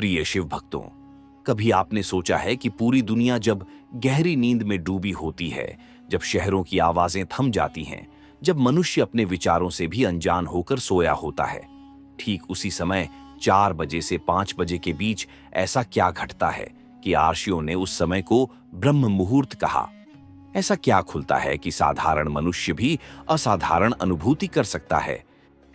प्रिय शिव भक्तों, कभी आपने सोचा है कि पूरी दुनिया जब गहरी नींद में डूबी होती है, जब शहरों की आवाजें थम जाती हैं, जब मनुष्य अपने विचारों से भी अनजान होकर सोया होता है, ठीक उसी समय 4 बजे से 5 बजे के बीच ऐसा क्या घटता है कि आर्षियों ने उस समय को ब्रह्म मुहूर्त कहा। ऐसा क्या खुलता है कि साधारण मनुष्य भी असाधारण अनुभूति कर सकता है।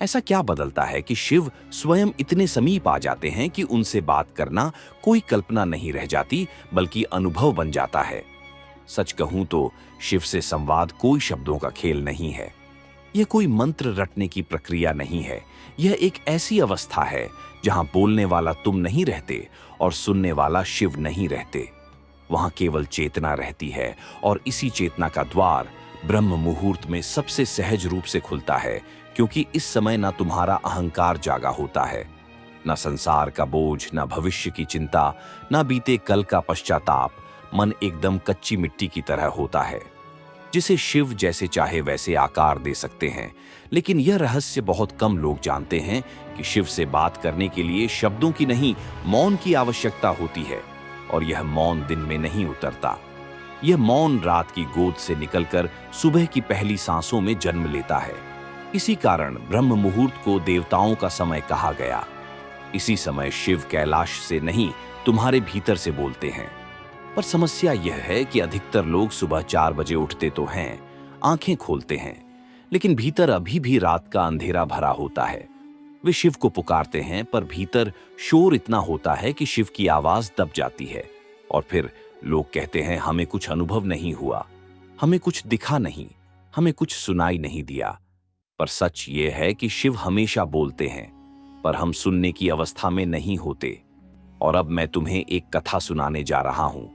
ऐसा क्या बदलता है कि शिव स्वयं इतने समीप आ जाते हैं कि उनसे बात करना कोई कल्पना नहीं रह जाती, बल्कि अनुभव बन जाता है। सच कहूं तो शिव से संवाद कोई शब्दों का खेल नहीं है। यह कोई मंत्र रटने की प्रक्रिया नहीं है। यह एक ऐसी अवस्था है जहां बोलने वाला तुम नहीं रहते और सुनने वाला शिव नहीं रहते। वहां केवल चेतना रहती है, और इसी चेतना का द्वार ब्रह्म मुहूर्त में सबसे सहज रूप से खुलता है, क्योंकि इस समय ना तुम्हारा अहंकार जागा होता है, ना संसार का बोझ, ना भविष्य की चिंता, ना बीते कल का पश्चाताप। मन एकदम कच्ची मिट्टी की तरह होता है, जिसे शिव जैसे चाहे वैसे आकार दे सकते हैं। लेकिन यह रहस्य बहुत कम लोग जानते हैं कि शिव से बात करने के लिए शब्दों की नहीं, मौन की आवश्यकता होती है, और यह मौन दिन में नहीं उतरता। यह मौन रात की गोद से निकलकर सुबह की पहली सांसों में जन्म लेता है। इसी कारण ब्रह्म मुहूर्त को देवताओं का समय कहा गया। इसी समय शिव कैलाश से नहीं, तुम्हारे भीतर से बोलते हैं। पर समस्या यह है कि अधिकतर लोग सुबह 4 बजे उठते तो हैं, आंखें खोलते हैं, लेकिन भीतर अभी भी रात का अंधेरा भरा होता है। वे शिव को पुकारते हैं, पर भीतर शोर इतना होता है कि शिव की आवाज दब जाती है। और फिर लोग कहते हैं, हमें कुछ अनुभव नहीं हुआ, हमें कुछ दिखा नहीं, हमें कुछ सुनाई नहीं दिया। पर सच ये है कि शिव हमेशा बोलते हैं, पर हम सुनने की अवस्था में नहीं होते। और अब मैं तुम्हें एक कथा सुनाने जा रहा हूं।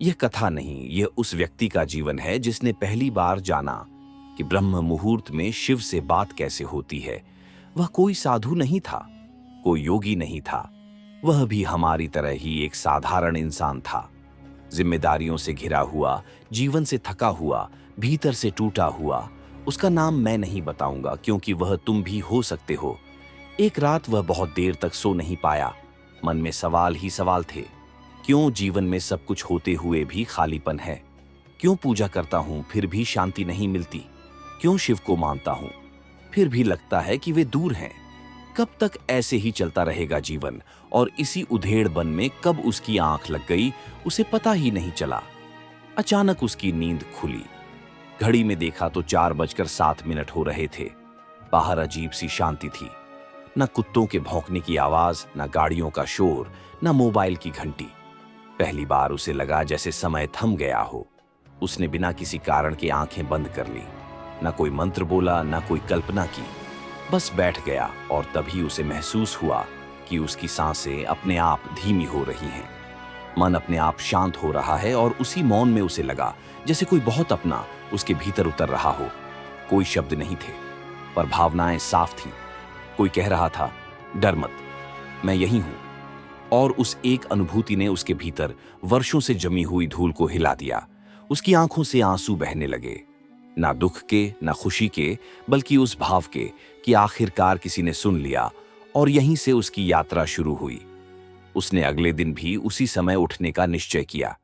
यह कथा नहीं, यह उस व्यक्ति का जीवन है जिसने पहली बार जाना कि ब्रह्म मुहूर्त में शिव से बात कैसे होती है। वह कोई साधु नहीं था, कोई योगी नहीं था, वह भी हमारी तरह ही एक साधारण इंसान था। जिम्मेदारियों से घिरा हुआ, जीवन से थका हुआ, भीतर से टूटा हुआ। उसका नाम मैं नहीं बताऊंगा, क्योंकि वह तुम भी हो सकते हो। एक रात वह बहुत देर तक सो नहीं पाया। मन में सवाल ही सवाल थे। क्यों जीवन में सब कुछ होते हुए भी खालीपन है? क्यों पूजा करता हूं फिर भी शांति नहीं मिलती? क्यों शिव को मानता हूं फिर भी लगता है कि वे दूर हैं? कब तक ऐसे ही चलता रहेगा जीवन? और इसी उधेड़बन में कब उसकी आंख लग गई, उसे पता ही नहीं चला। अचानक उसकी नींद खुली। घड़ी में देखा तो 4:07 हो रहे थे। बाहर अजीब सी शांति थी। न कुत्तों के भौंकने की आवाज, न गाड़ियों का शोर, न मोबाइल की घंटी। पहली बार उसे लगा जैसे समय थम गया हो। उसने बिना किसी कारण के आंखें बंद कर ली। न कोई मंत्र बोला, न कोई कल्पना की, बस बैठ गया। और तभी उसे महसूस हुआ कि उसकी सांसें अपने आप धीमी हो रही हैं। मन अपने आप शांत हो रहा है, और उसी मौन में उसे लगा जैसे कोई बहुत अपना उसके भीतर उतर रहा हो। कोई शब्द नहीं थे, पर भावनाएं साफ थीं। कोई कह रहा था, डर मत, मैं यहीं हूं। और उस एक अनुभूति ने उसके भीतर वर्षों से जमी हुई धूल को हिला दिया। उसकी आंखों से आंसू बहने लगे, ना दुख के, ना खुशी के, बल्कि उस भाव के कि आखिरकार किसी ने सुन लिया। और यहीं से उसकी यात्रा शुरू हुई। उसने अगले दिन भी उसी समय उठने का निश्चय किया।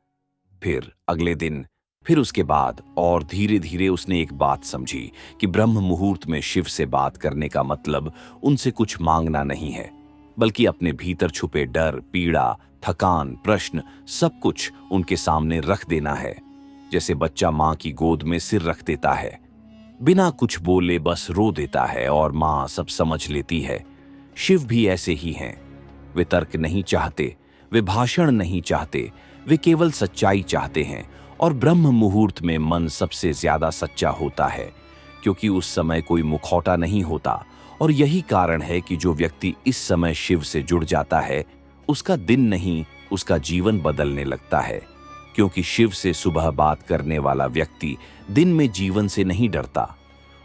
फिर अगले दिन, फिर उसके बाद, और धीरे धीरे उसने एक बात समझी कि ब्रह्म मुहूर्त में शिव से बात करने का मतलब उनसे कुछ मांगना नहीं है, बल्कि अपने भीतर छुपे डर, पीड़ा, थकान, प्रश्न, सब कुछ उनके सामने रख देना है। जैसे बच्चा मां की गोद में सिर रख देता है, बिना कुछ बोले बस रो देता है, और मां सब समझ लेती है। शिव भी ऐसे ही हैं। वे तर्क नहीं चाहते, वे भाषण नहीं चाहते, वे केवल सच्चाई चाहते हैं। और ब्रह्म मुहूर्त में मन सबसे ज्यादा सच्चा होता है, क्योंकि उस समय कोई मुखौटा नहीं होता। और यही कारण है कि जो व्यक्ति इस समय शिव से जुड़ जाता है, उसका दिन नहीं, उसका जीवन बदलने लगता है। क्योंकि शिव से सुबह बात करने वाला व्यक्ति दिन में जीवन से नहीं डरता।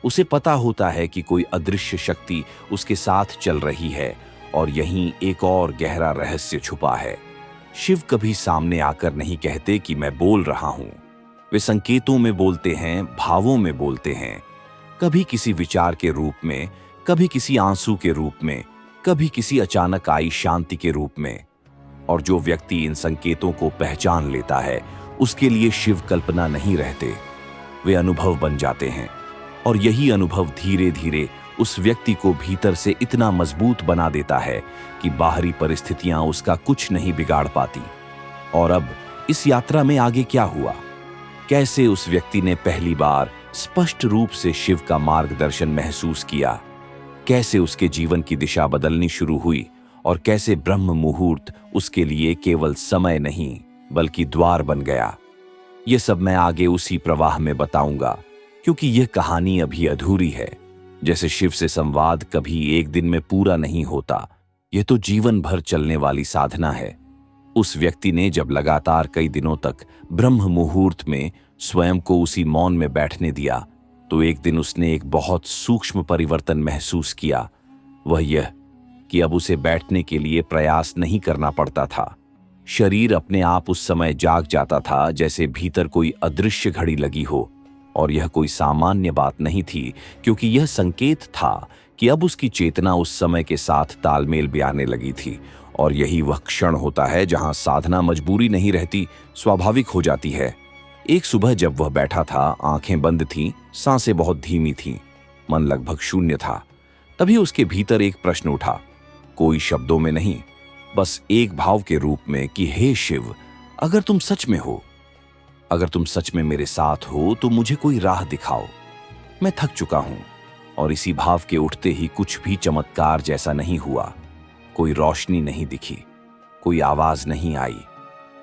उसे पता होता है कि कोई अदृश्य शक्ति उसके साथ चल रही है, और यहीं एक और गहरा रहस्य छुपा है। शिव कभी सामने आकर नहीं कहते कि मैं बोल रहा हूं। वे संकेतों में बोलते हैं, भावों में बोलते हैं। कभी किसी विचार के रूप में, कभी किसी आंसू के रूप में, कभी किसी अचानक आई शांति के रूप में। और जो व्यक्ति इन संकेतों को पहचान लेता है उसके लिए शिव कल्पना नहीं रहते, वे अनुभव बन जाते हैं। और यही अनुभव धीरे धीरे उस व्यक्ति को भीतर से इतना मजबूत बना देता है कि बाहरी परिस्थितियां उसका कुछ नहीं बिगाड़ पाती। और अब इस यात्रा में आगे क्या हुआ, कैसे उस व्यक्ति ने पहली बार स्पष्ट रूप से शिव का मार्गदर्शन महसूस किया, कैसे उसके जीवन की दिशा बदलनी शुरू हुई और कैसे ब्रह्म मुहूर्त उसके लिए केवल समय नहीं बल्कि द्वार बन गया, ये सब मैं आगे उसी प्रवाह में बताऊंगा, क्योंकि यह कहानी अभी अधूरी है। जैसे शिव से संवाद कभी एक दिन में पूरा नहीं होता, यह तो जीवन भर चलने वाली साधना है। उस व्यक्ति ने जब लगातार कई दिनों तक ब्रह्म मुहूर्त में स्वयं को उसी मौन में बैठने दिया, तो एक दिन उसने एक बहुत सूक्ष्म परिवर्तन महसूस किया। वह यह कि अब उसे बैठने के लिए प्रयास नहीं करना पड़ता था। शरीर अपने आप उस समय जाग जाता था, जैसे भीतर कोई अदृश्य घड़ी लगी हो। और यह कोई सामान्य बात नहीं थी, क्योंकि यह संकेत था कि अब उसकी चेतना उस समय के साथ तालमेल में आने लगी थी। और यही वह क्षण होता है जहां साधना मजबूरी नहीं रहती, स्वाभाविक हो जाती है। एक सुबह जब वह बैठा था, आंखें बंद थीं, सांसें बहुत धीमी थीं, मन लगभग शून्य था, तभी उसके भीतर एक प्रश्न उठा, कोई शब्दों में नहीं, बस एक भाव के रूप में कि हे शिव, अगर तुम सच में हो, अगर तुम सच में मेरे साथ हो तो मुझे कोई राह दिखाओ, मैं थक चुका हूं। और इसी भाव के उठते ही कुछ भी चमत्कार जैसा नहीं हुआ। कोई रोशनी नहीं दिखी, कोई आवाज नहीं आई,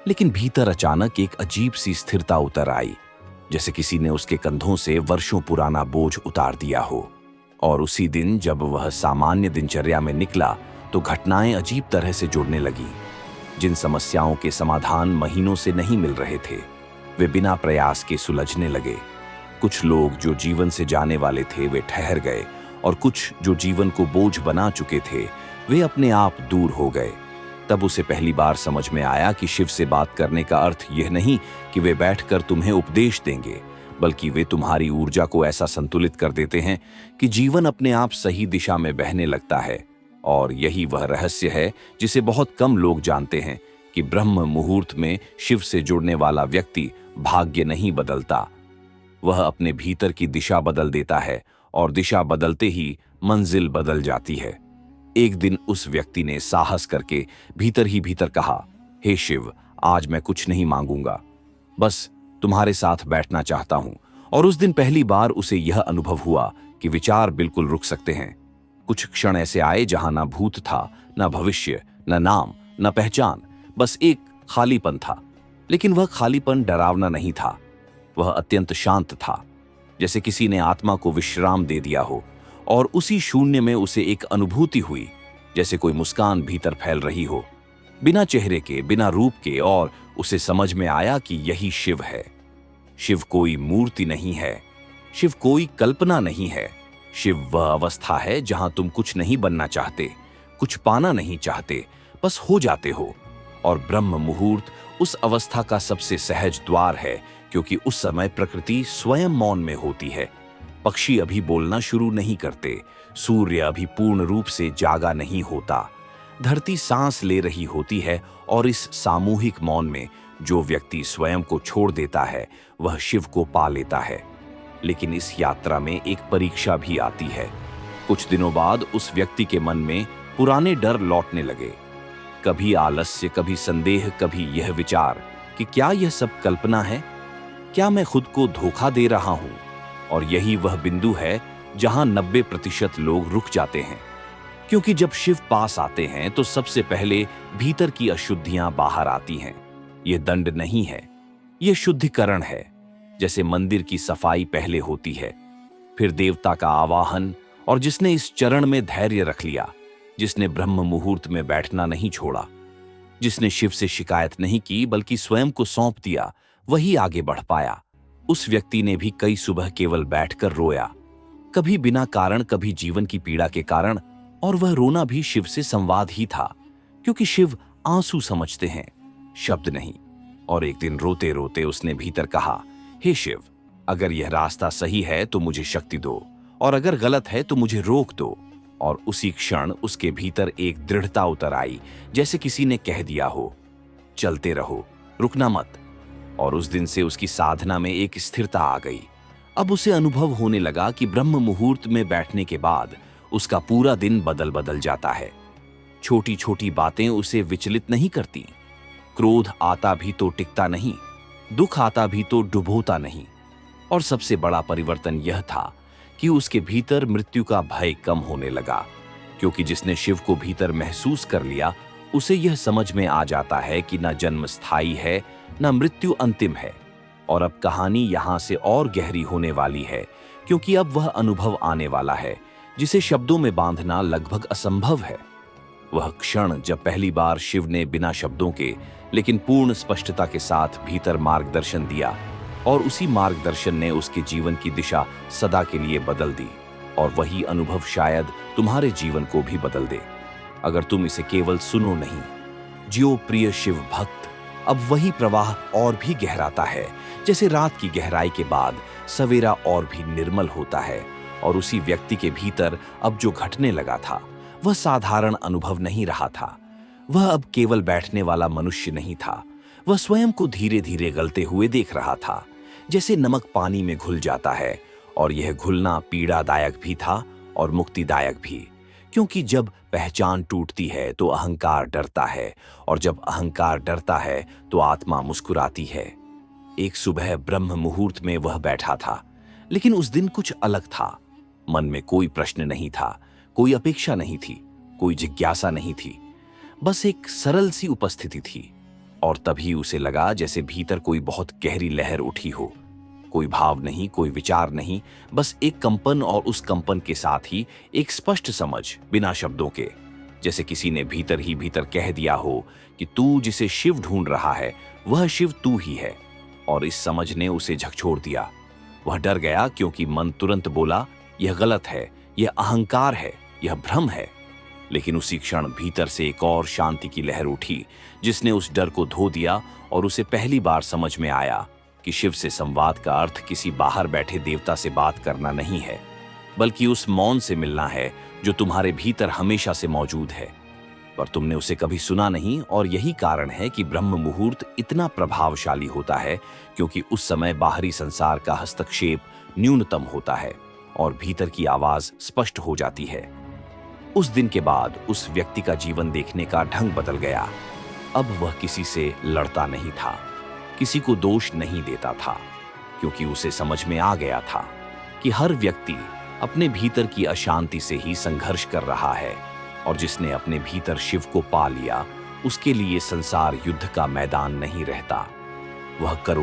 लेकिन भीतर अचानक एक अजीब सी स्थिरता उतर आई, जैसे किसी ने उसके कंधों से वर्षों पुराना बोझ उतार दिया हो। और उसी दिन जब वह सामान्य दिनचर्या में निकला तो घटनाएं अजीब तरह से जुड़ने लगी। जिन समस्याओं के समाधान महीनों से नहीं मिल रहे थे, वे बिना प्रयास के सुलझने लगे। कुछ लोग जो जीवन से जाने वाले थे वे ठहर गए, और कुछ जो जीवन को बोझ बना चुके थे वे अपने आप दूर हो गए। तब उसे पहली बार समझ में आया कि शिव से बात करने का अर्थ यह नहीं कि वे बैठकर तुम्हें उपदेश देंगे, बल्कि वे तुम्हारी ऊर्जा को ऐसा संतुलित कर देते हैं कि जीवन अपने आप सही दिशा में बहने लगता है। और यही वह रहस्य है जिसे बहुत कम लोग जानते हैं, कि ब्रह्म मुहूर्त में शिव से जुड़ने वाला व्यक्ति भाग्य नहीं बदलता, वह अपने भीतर की दिशा बदल देता है, और दिशा बदलते ही मंजिल बदल जाती है। एक दिन उस व्यक्ति ने साहस करके भीतर ही भीतर कहा, हे शिव, आज मैं कुछ नहीं मांगूंगा, बस तुम्हारे साथ बैठना चाहता हूं। और उस दिन पहली बार उसे यह अनुभव हुआ कि विचार बिल्कुल रुक सकते हैं। कुछ क्षण ऐसे आए जहां ना भूत था, ना भविष्य, ना नाम, ना पहचान, बस एक खालीपन था। लेकिन वह खालीपन डरावना नहीं था, वह अत्यंत शांत था, जैसे किसी ने आत्मा को विश्राम दे दिया हो। और उसी शून्य में उसे एक अनुभूति हुई, जैसे कोई मुस्कान भीतर फैल रही हो, बिना चेहरे के, बिना रूप के। और उसे समझ में आया कि यही शिव है। शिव कोई मूर्ति नहीं है, शिव कोई कल्पना नहीं है, शिव वह अवस्था है जहां तुम कुछ नहीं बनना चाहते, कुछ पाना नहीं चाहते, बस हो जाते हो। और ब्रह्म मुहूर्त उस अवस्था का सबसे सहज द्वार है, क्योंकि उस समय प्रकृति स्वयं मौन में होती है। पक्षी अभी बोलना शुरू नहीं करते, सूर्य अभी पूर्ण रूप से जागा नहीं होता, धरती सांस ले रही होती है। और इस सामूहिक मौन में जो व्यक्ति स्वयं को छोड़ देता है वह शिव को पा लेता है। लेकिन इस यात्रा में एक परीक्षा भी आती है। कुछ दिनों बाद उस व्यक्ति के मन में पुराने डर लौटने लगे, कभी आलस्य, कभी संदेह, कभी यह विचार कि क्या यह सब कल्पना है, क्या मैं खुद को धोखा दे रहा हूं। और यही वह बिंदु है जहां 90% लोग रुक जाते हैं, क्योंकि जब शिव पास आते हैं तो सबसे पहले भीतर की अशुद्धियां बाहर आती हैं। यह दंड नहीं है, यह शुद्धिकरण है। जैसे मंदिर की सफाई पहले होती है, फिर देवता का आवाहन। और जिसने इस चरण में धैर्य रख लिया, जिसने ब्रह्म मुहूर्त में बैठना नहीं छोड़ा, जिसने शिव से शिकायत नहीं की बल्कि स्वयं को सौंप दिया, वही आगे बढ़ पाया। उस व्यक्ति ने भी कई सुबह केवल बैठकर रोया, कभी बिना कारण, कभी जीवन की पीड़ा के कारण। और वह रोना भी शिव से संवाद ही था, क्योंकि शिव आंसू समझते हैं, शब्द नहीं। और एक दिन रोते रोते उसने भीतर कहा, हे शिव, अगर यह रास्ता सही है तो मुझे शक्ति दो, और अगर गलत है तो मुझे रोक दो। और उसी क्षण उसके भीतर एक दृढ़ता उतर आई, जैसे किसी ने कह दिया हो, चलते रहो, रुकना मत। और उस दिन से उसकी साधना में एक स्थिरता आ गई। अब उसे अनुभव होने लगा कि ब्रह्म मुहूर्त में बैठने के बाद उसका पूरा दिन बदल बदल जाता है। छोटी छोटी बातें उसे विचलित नहीं करती। क्रोध आता भी तो टिकता नहीं, दुख आता भी तो डुबोता नहीं। और सबसे बड़ा परिवर्तन यह था कि उसके भीतर मृत्यु का भय कम होने लगा, क्योंकि जिसने शिव को भीतर महसूस कर लिया, उसे यह समझ में आ जाता है कि न जन्म स्थायी है, न मृत्यु अंतिम है। और अब कहानी यहां से और गहरी होने वाली है, क्योंकि अब वह अनुभव आने वाला है जिसे शब्दों में बांधना लगभग असंभव है। वह क्षण जब पहली बार शिव ने बिना शब्दों के लेकिन पूर्ण स्पष्टता के साथ भीतर मार्गदर्शन दिया, और उसी मार्गदर्शन ने उसके जीवन की दिशा सदा के लिए बदल दी। और वही अनुभव शायद तुम्हारे जीवन को भी बदल दे, अगर तुम इसे केवल सुनो नहीं, जियो प्रिय शिव भक्त। अब वही प्रवाह और भी गहराता है, जैसे रात की गहराई के बाद सवेरा और भी निर्मल होता है। और उसी व्यक्ति के भीतर अब जो घटने लगा था, वह साधारण अनुभव नहीं रहा था। वह अब केवल बैठने वाला मनुष्य नहीं था, वह स्वयं को धीरे धीरे गलते हुए देख रहा था, जैसे नमक पानी में घुल जाता है। और यह घुलना पीड़ादायक भी था और मुक्तिदायक भी, क्योंकि जब पहचान टूटती है तो अहंकार डरता है, और जब अहंकार डरता है तो आत्मा मुस्कुराती है। एक सुबह ब्रह्म मुहूर्त में वह बैठा था, लेकिन उस दिन कुछ अलग था। मन में कोई प्रश्न नहीं था, कोई अपेक्षा नहीं थी, कोई जिज्ञासा नहीं थी, बस एक सरल सी उपस्थिति थी। और तभी उसे लगा जैसे भीतर कोई बहुत गहरी लहर उठी हो। कोई भाव नहीं, कोई विचार नहीं, बस एक कंपन, और उस कंपन के साथ ही एक स्पष्ट समझ बिना शब्दों के, जैसे किसी ने भीतर ही भीतर कह दिया हो कि तू जिसे शिव ढूंढ रहा है, वह शिव तू ही है। और इस समझ ने उसे झकझोर दिया। वह डर गया, क्योंकि मन तुरंत बोला, यह गलत है, यह अहंकार है, यह भ्रम है। लेकिन उसी क्षण भीतर से एक और शांति की लहर उठी, जिसने उस डर को धो दिया। और उसे पहली बार समझ में आया कि शिव से संवाद का अर्थ किसी बाहर बैठे देवता से बात करना नहीं है, बल्कि उस मौन से मिलना है जो तुम्हारे भीतर हमेशा से मौजूद है, पर तुमने उसे कभी सुना नहीं। और यही कारण है कि ब्रह्म मुहूर्त इतना प्रभावशाली होता है, क्योंकि उस समय बाहरी संसार का हस्तक्षेप न्यूनतम होता है और भीतर की आवाज स्पष्ट हो जाती है। उस दिन के बाद उस व्यक्ति का जीवन देखने का ढंग बदल गया। अब वह किसी से लड़ता नहीं था, किसी को दोष नहीं देता था, क्योंकि उसे समझ में आ गया था कि हर व्यक्ति अपने भीतर की अशांति से ही संघर्ष कर रहा है, और जिसने अपने भीतर शिव को पा लिया, उसके लिए संसार युद्ध का मैदान नहीं रहता। वह करुणा